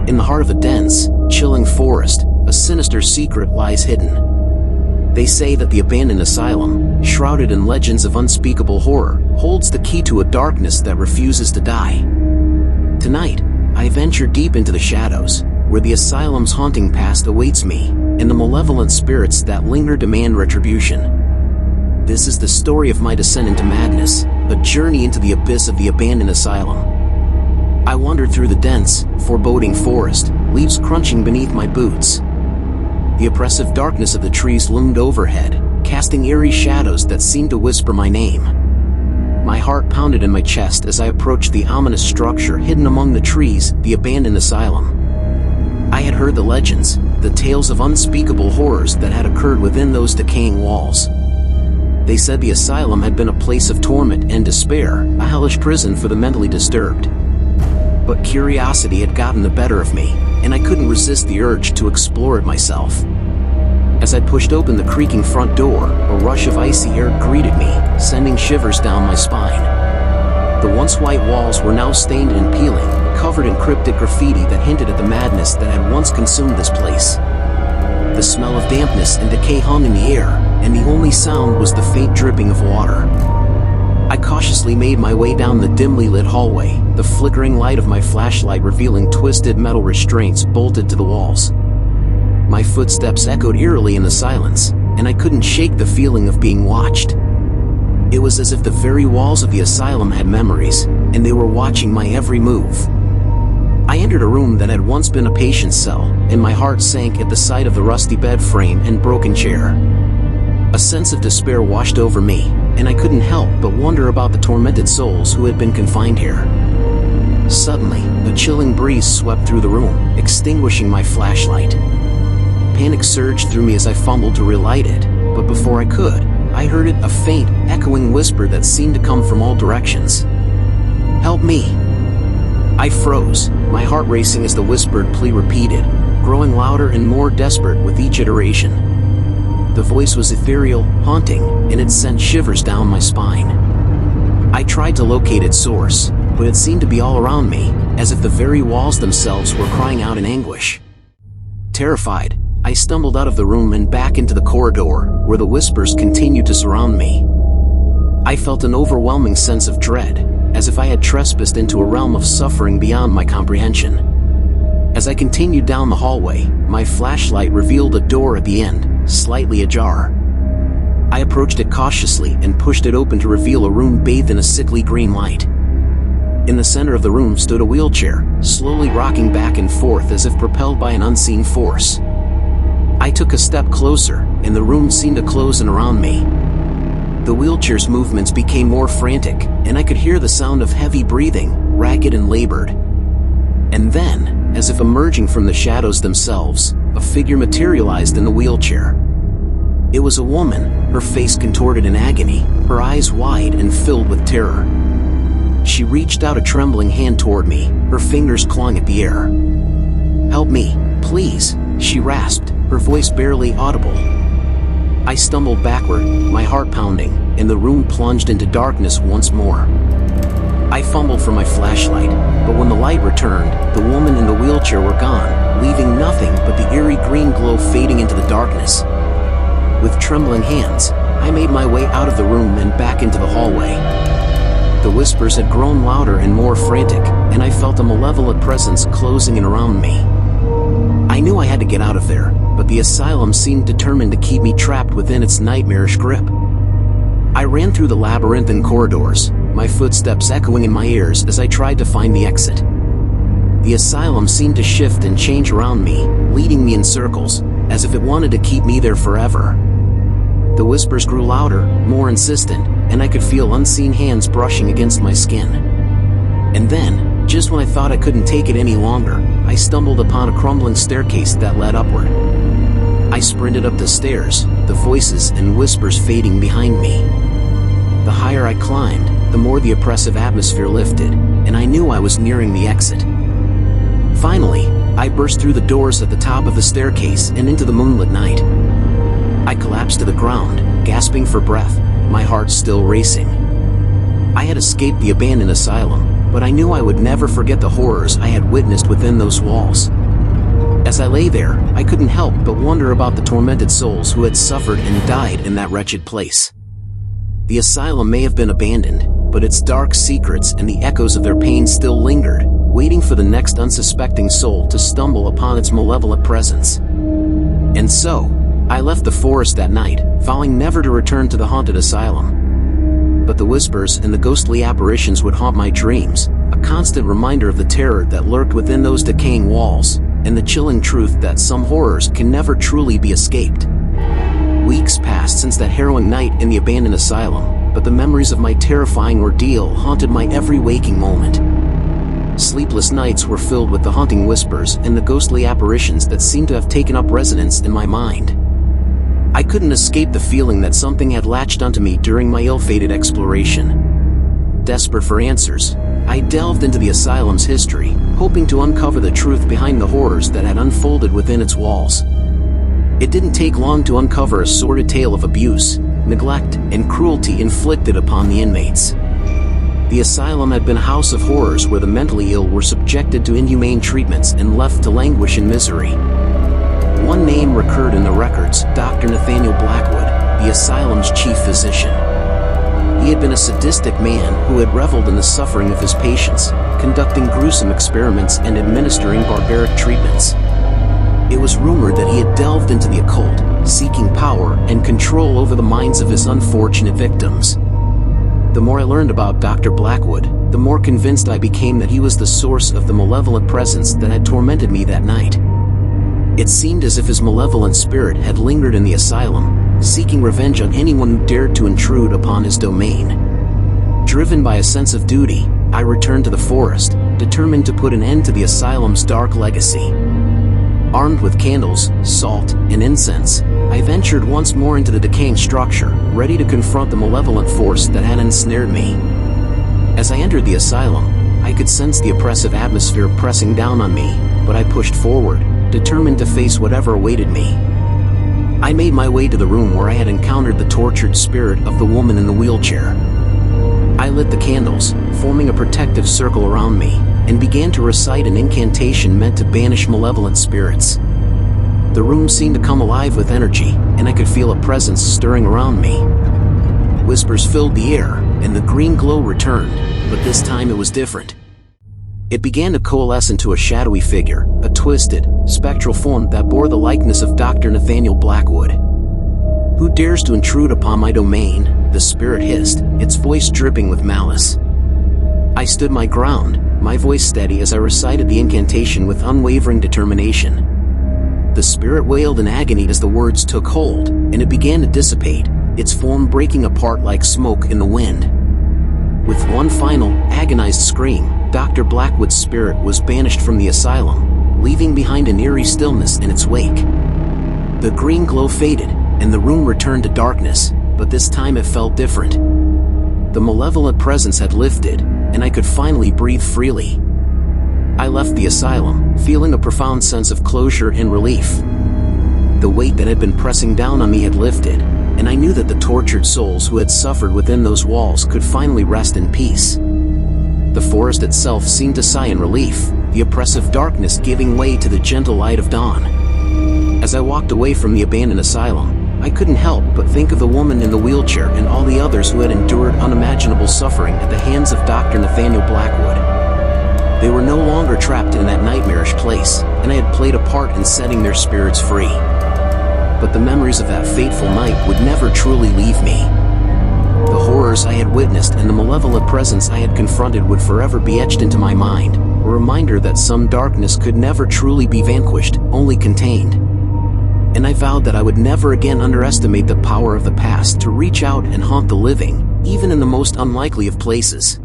In the heart of a dense, chilling forest, a sinister secret lies hidden. They say that the abandoned asylum, shrouded in legends of unspeakable horror, holds the key to a darkness that refuses to die. Tonight, I venture deep into the shadows, where the asylum's haunting past awaits me, and the malevolent spirits that linger demand retribution. This is the story of my descent into madness, a journey into the abyss of the abandoned asylum. I wandered through the dense, foreboding forest, leaves crunching beneath my boots. The oppressive darkness of the trees loomed overhead, casting eerie shadows that seemed to whisper my name. My heart pounded in my chest as I approached the ominous structure hidden among the trees, the abandoned asylum. I had heard the legends, the tales of unspeakable horrors that had occurred within those decaying walls. They said the asylum had been a place of torment and despair, a hellish prison for the mentally disturbed. But curiosity had gotten the better of me, and I couldn't resist the urge to explore it myself. As I pushed open the creaking front door, a rush of icy air greeted me, sending shivers down my spine. The once white walls were now stained and peeling, covered in cryptic graffiti that hinted at the madness that had once consumed this place. The smell of dampness and decay hung in the air, and the only sound was the faint dripping of water. I cautiously made my way down the dimly lit hallway, the flickering light of my flashlight revealing twisted metal restraints bolted to the walls. My footsteps echoed eerily in the silence, and I couldn't shake the feeling of being watched. It was as if the very walls of the asylum had memories, and they were watching my every move. I entered a room that had once been a patient's cell, and my heart sank at the sight of the rusty bed frame and broken chair. A sense of despair washed over me, and I couldn't help but wonder about the tormented souls who had been confined here. Suddenly, a chilling breeze swept through the room, extinguishing my flashlight. Panic surged through me as I fumbled to relight it, but before I could, I heard it, a faint, echoing whisper that seemed to come from all directions. "Help me!" I froze, my heart racing as the whispered plea repeated, growing louder and more desperate with each iteration. The voice was ethereal, haunting, and it sent shivers down my spine. I tried to locate its source, but it seemed to be all around me, as if the very walls themselves were crying out in anguish. Terrified, I stumbled out of the room and back into the corridor, where the whispers continued to surround me. I felt an overwhelming sense of dread, as if I had trespassed into a realm of suffering beyond my comprehension. As I continued down the hallway, my flashlight revealed a door at the end, slightly ajar. I approached it cautiously and pushed it open to reveal a room bathed in a sickly green light. In the center of the room stood a wheelchair, slowly rocking back and forth as if propelled by an unseen force. I took a step closer, and the room seemed to close in around me. The wheelchair's movements became more frantic, and I could hear the sound of heavy breathing, ragged and labored. And then, as if emerging from the shadows themselves, a figure materialized in the wheelchair. It was a woman, her face contorted in agony, her eyes wide and filled with terror. She reached out a trembling hand toward me, her fingers clawing at the air. "Help me, please," she rasped, her voice barely audible. I stumbled backward, my heart pounding, and the room plunged into darkness once more. I fumbled for my flashlight, but when the light returned, the woman in the wheelchair were gone, leaving nothing but the eerie green glow fading into the darkness. With trembling hands, I made my way out of the room and back into the hallway. The whispers had grown louder and more frantic, and I felt a malevolent presence closing in around me. I knew I had to get out of there, but the asylum seemed determined to keep me trapped within its nightmarish grip. I ran through the labyrinthine corridors, my footsteps echoing in my ears as I tried to find the exit. The asylum seemed to shift and change around me, leading me in circles, as if it wanted to keep me there forever. The whispers grew louder, more insistent, and I could feel unseen hands brushing against my skin. And then, just when I thought I couldn't take it any longer, I stumbled upon a crumbling staircase that led upward. I sprinted up the stairs, the voices and whispers fading behind me. The higher I climbed, the more the oppressive atmosphere lifted, and I knew I was nearing the exit. Finally, I burst through the doors at the top of the staircase and into the moonlit night. I collapsed to the ground, gasping for breath, my heart still racing. I had escaped the abandoned asylum, but I knew I would never forget the horrors I had witnessed within those walls. As I lay there, I couldn't help but wonder about the tormented souls who had suffered and died in that wretched place. The asylum may have been abandoned, but its dark secrets and the echoes of their pain still lingered, waiting for the next unsuspecting soul to stumble upon its malevolent presence. And so, I left the forest that night, vowing never to return to the haunted asylum. But the whispers and the ghostly apparitions would haunt my dreams, a constant reminder of the terror that lurked within those decaying walls, and the chilling truth that some horrors can never truly be escaped. Weeks passed since that harrowing night in the abandoned asylum, but the memories of my terrifying ordeal haunted my every waking moment. Sleepless nights were filled with the haunting whispers and the ghostly apparitions that seemed to have taken up residence in my mind. I couldn't escape the feeling that something had latched onto me during my ill-fated exploration. Desperate for answers, I delved into the asylum's history, hoping to uncover the truth behind the horrors that had unfolded within its walls. It didn't take long to uncover a sordid tale of abuse, neglect, and cruelty inflicted upon the inmates. The asylum had been a house of horrors where the mentally ill were subjected to inhumane treatments and left to languish in misery. One name recurred in the records: Dr. Nathaniel Blackwood, the asylum's chief physician. He had been a sadistic man who had reveled in the suffering of his patients, conducting gruesome experiments and administering barbaric treatments. It was rumored that he had delved into the occult, seeking power and control over the minds of his unfortunate victims. The more I learned about Dr. Blackwood, the more convinced I became that he was the source of the malevolent presence that had tormented me that night. It seemed as if his malevolent spirit had lingered in the asylum, seeking revenge on anyone who dared to intrude upon his domain. Driven by a sense of duty, I returned to the forest, determined to put an end to the asylum's dark legacy. Armed with candles, salt, and incense, I ventured once more into the decaying structure, ready to confront the malevolent force that had ensnared me. As I entered the asylum, I could sense the oppressive atmosphere pressing down on me, but I pushed forward, determined to face whatever awaited me. I made my way to the room where I had encountered the tortured spirit of the woman in the wheelchair. I lit the candles, forming a protective circle around me, and began to recite an incantation meant to banish malevolent spirits. The room seemed to come alive with energy, and I could feel a presence stirring around me. Whispers filled the air, and the green glow returned, but this time it was different. It began to coalesce into a shadowy figure, a twisted, spectral form that bore the likeness of Dr. Nathaniel Blackwood. "Who dares to intrude upon my domain?" the spirit hissed, its voice dripping with malice. I stood my ground, my voice steady as I recited the incantation with unwavering determination. The spirit wailed in agony as the words took hold, and it began to dissipate, its form breaking apart like smoke in the wind. With one final, agonized scream, Dr. Blackwood's spirit was banished from the asylum, leaving behind an eerie stillness in its wake. The green glow faded, and the room returned to darkness, but this time it felt different. The malevolent presence had lifted, and I could finally breathe freely. I left the asylum, feeling a profound sense of closure and relief. The weight that had been pressing down on me had lifted, and I knew that the tortured souls who had suffered within those walls could finally rest in peace. The forest itself seemed to sigh in relief, the oppressive darkness giving way to the gentle light of dawn. As I walked away from the abandoned asylum, I couldn't help but think of the woman in the wheelchair and all the others who had endured unimaginable suffering at the hands of Dr. Nathaniel Blackwood. They were no longer trapped in that nightmarish place, and I had played a part in setting their spirits free. But the memories of that fateful night would never truly leave me. The horrors I had witnessed and the malevolent presence I had confronted would forever be etched into my mind, a reminder that some darkness could never truly be vanquished, only contained. And I vowed that I would never again underestimate the power of the past to reach out and haunt the living, even in the most unlikely of places.